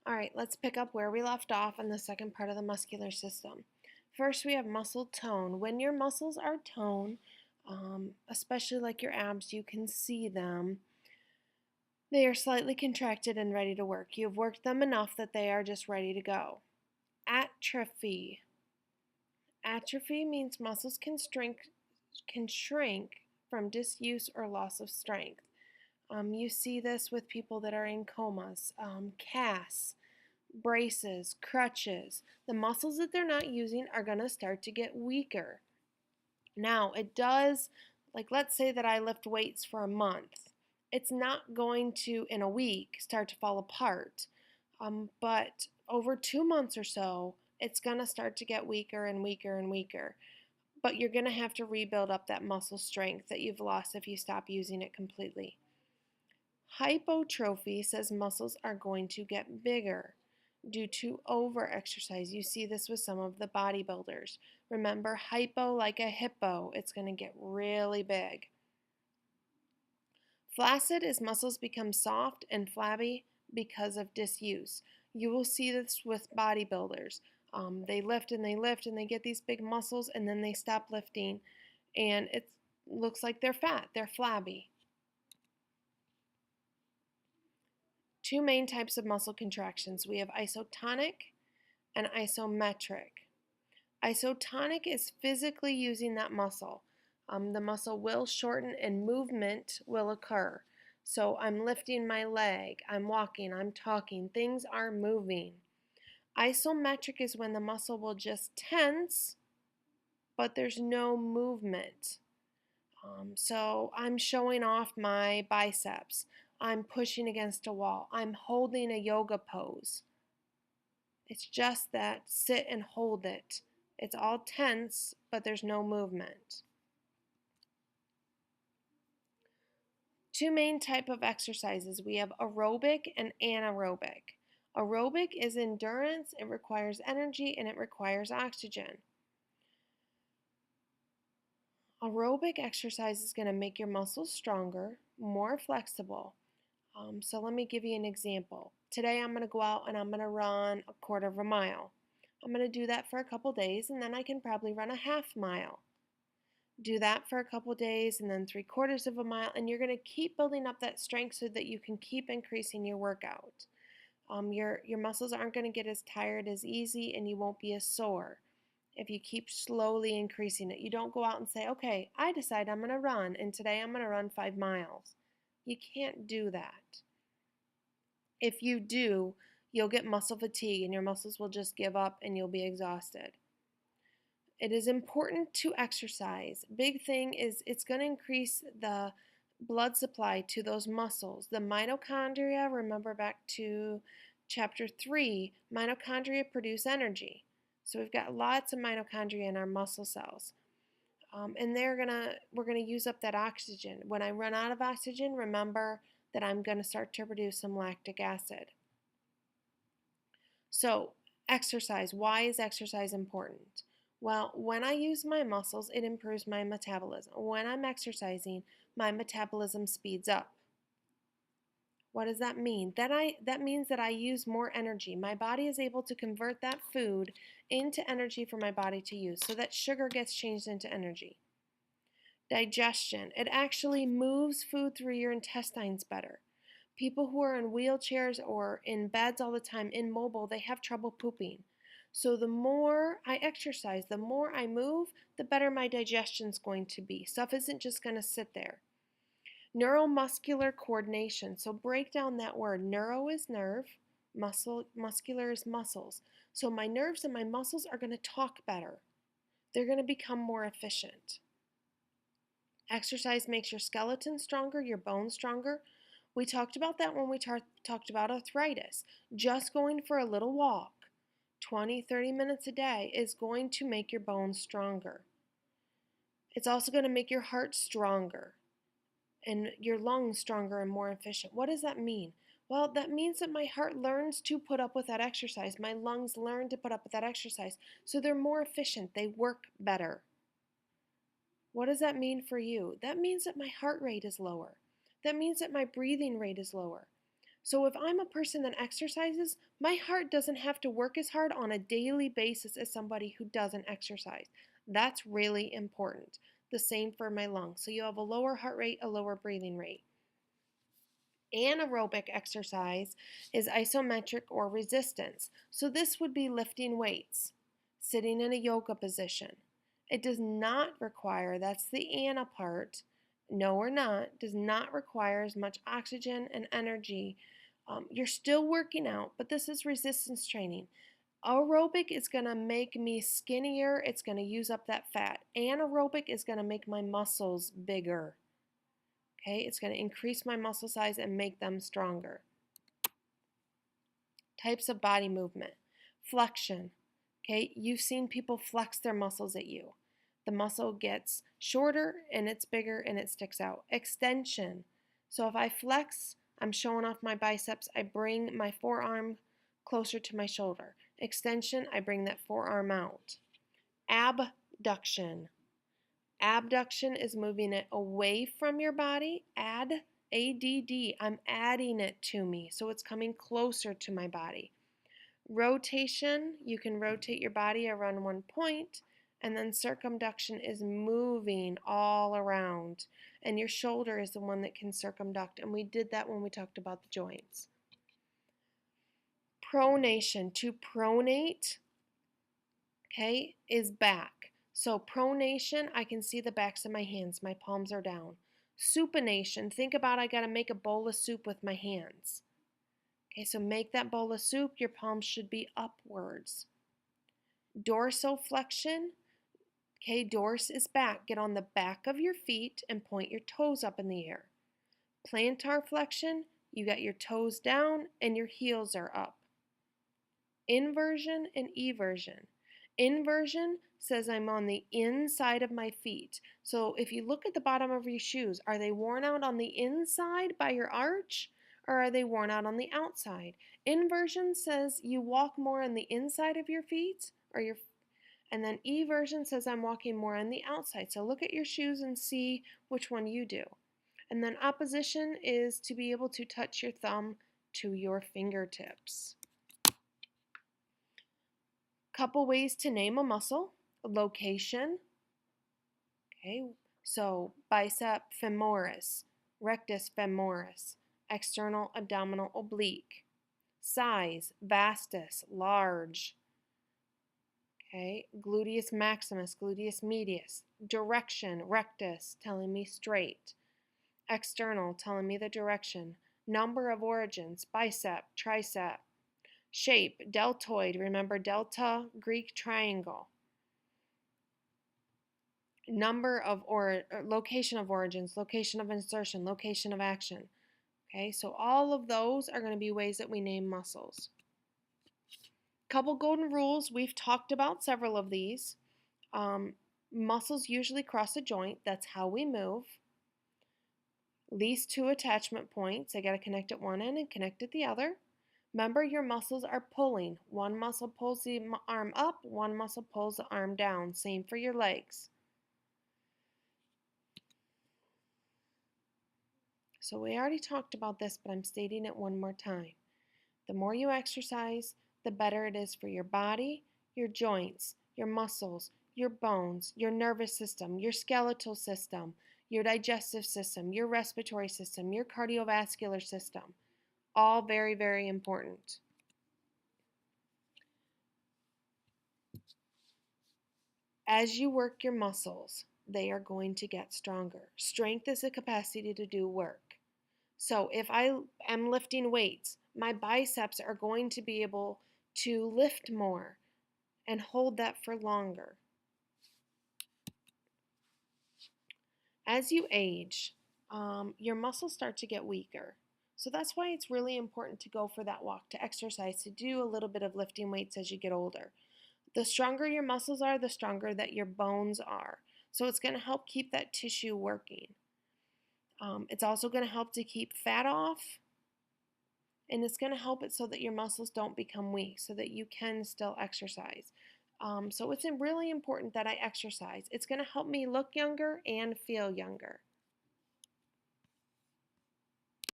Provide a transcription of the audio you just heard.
All right, let's pick up where we left off in the second part of the muscular system. First, we have muscle tone. When your muscles are toned, especially like your abs, you can see them. They are slightly contracted and ready to work. You've worked them enough that they are just ready to go. Atrophy. Atrophy means muscles can shrink from disuse or loss of strength. You see this with people that are in comas, casts, braces, crutches. The muscles that they're not using are going to start to get weaker. Now, it does, like let's say that I lift weights for a month. It's not going to, in a week, start to fall apart. But over 2 months or so, it's going to start to get weaker and weaker and weaker. But you're going to have to rebuild up that muscle strength that you've lost if you stop using it completely. Hypertrophy says muscles are going to get bigger due to overexercise. You see this with some of the bodybuilders. Remember, hypo like a hippo, it's going to get really big. Flaccid is muscles become soft and flabby because of disuse. You will see this with bodybuilders. They lift and they lift and they get these big muscles and then they stop lifting and it looks like they're fat, they're flabby. Two main types of muscle contractions. We have isotonic and isometric. Isotonic is physically using that muscle. The muscle will shorten and movement will occur. So I'm lifting my leg, I'm walking, I'm talking, things are moving. Isometric is when the muscle will just tense, but there's no movement. So I'm showing off my biceps. I'm pushing against a wall. I'm holding a yoga pose. It's just that sit and hold it. It's all tense, but there's no movement. Two main type of exercises. We have aerobic and anaerobic. Aerobic is endurance, it requires energy, and it requires oxygen. Aerobic exercise is going to make your muscles stronger, more flexible. So let me give you an example. Today I'm going to go out and I'm going to run a quarter of a mile. I'm going to do that for a couple days and then I can probably run a half mile. Do that for a couple days and then 3/4 of a mile, and you're going to keep building up that strength so that you can keep increasing your workout. Your muscles aren't going to get as tired as easy and you won't be as sore if you keep slowly increasing it. You don't go out and say, okay, I decide I'm going to run and today I'm going to run 5 miles. You can't do that. If you do, you'll get muscle fatigue and your muscles will just give up and you'll be exhausted. It is important to exercise. Big thing is it's going to increase the blood supply to those muscles. The mitochondria, remember back to chapter 3, mitochondria produce energy. So we've got lots of mitochondria in our muscle cells. And we're gonna use up that oxygen. When I run out of oxygen, remember that I'm gonna start to produce some lactic acid. So exercise. Why is exercise important? Well, when I use my muscles, it improves my metabolism. When I'm exercising, my metabolism speeds up. What does that mean? That means that I use more energy. My body is able to convert that food into energy for my body to use. So that sugar gets changed into energy. Digestion. It actually moves food through your intestines better. People who are in wheelchairs or in beds all the time, immobile, they have trouble pooping. So the more I exercise, the more I move, the better my digestion's going to be. Stuff isn't just going to sit there. Neuromuscular coordination. So break down that word. Neuro is nerve, muscular is muscles. So my nerves and my muscles are going to talk better. They're going to become more efficient. Exercise makes your skeleton stronger, your bones stronger. We talked about that when we talked about arthritis. Just going for a little walk, 20, 30 minutes a day, is going to make your bones stronger. It's also going to make your heart stronger and your lungs stronger and more efficient. What does that mean? Well, that means that my heart learns to put up with that exercise. My lungs learn to put up with that exercise. So they're more efficient. They work better. What does that mean for you? That means that my heart rate is lower. That means that my breathing rate is lower. So if I'm a person that exercises, my heart doesn't have to work as hard on a daily basis as somebody who doesn't exercise. That's really important. The same for my lungs. So you have a lower heart rate, a lower breathing rate. Anaerobic exercise is isometric or resistance. So this would be lifting weights, sitting in a yoga position. It does not require, that's the ana part, no or not, does not require as much oxygen and energy. You're still working out, but this is resistance training. Aerobic is going to make me skinnier. It's going to use up that fat. Anaerobic is going to make my muscles bigger. Okay, it's going to increase my muscle size and make them stronger. Types of body movement. Flexion. Okay, you've seen people flex their muscles at you. The muscle gets shorter and it's bigger and it sticks out. Extension. So if I flex, I'm showing off my biceps. I bring my forearm closer to my shoulder. Extension, I bring that forearm out. Abduction. Abduction is moving it away from your body. ADD, I'm adding it to me, so it's coming closer to my body. Rotation, you can rotate your body around one point, and then circumduction is moving all around, and your shoulder is the one that can circumduct, and we did that when we talked about the joints. Pronation, to pronate, okay, is back. So pronation, I can see the backs of my hands. My palms are down. Supination, think about I got to make a bowl of soup with my hands. Okay, so make that bowl of soup. Your palms should be upwards. Dorsiflexion, okay, dors is back. Get on the back of your feet and point your toes up in the air. Plantar flexion, you got your toes down and your heels are up. Inversion and eversion. Inversion says I'm on the inside of my feet. So if you look at the bottom of your shoes, are they worn out on the inside by your arch or are they worn out on the outside? Inversion says you walk more on the inside of your feet and then eversion says I'm walking more on the outside. So look at your shoes and see which one you do. And then opposition is to be able to touch your thumb to your fingertips. Couple ways to name a muscle. Location. Okay, so bicep femoris, rectus femoris, external abdominal oblique. Size, vastus, large. Okay, gluteus maximus, gluteus medius. Direction, rectus, telling me straight. External, telling me the direction. Number of origins, bicep, tricep. Shape, deltoid, remember delta, Greek triangle. Number of location of origins, location of insertion, location of action. Okay, so all of those are going to be ways that we name muscles. Couple golden rules, we've talked about several of these. Muscles usually cross a joint, that's how we move. Least two attachment points, I got to connect at one end and connect at the other. Remember, your muscles are pulling. One muscle pulls the arm up, one muscle pulls the arm down. Same for your legs. So we already talked about this, but I'm stating it one more time. The more you exercise, the better it is for your body, your joints, your muscles, your bones, your nervous system, your skeletal system, your digestive system, your respiratory system, your cardiovascular system. All very, very important. As you work your muscles, they are going to get stronger. Strength is the capacity to do work. So if I am lifting weights, my biceps are going to be able to lift more and hold that for longer. As you age, your muscles start to get weaker. So that's why it's really important to go for that walk, to exercise, to do a little bit of lifting weights as you get older. The stronger your muscles are, the stronger that your bones are. So it's going to help keep that tissue working. It's also going to help to keep fat off, and it's going to help it so that your muscles don't become weak, so that you can still exercise. So it's really important that I exercise. It's going to help me look younger and feel younger.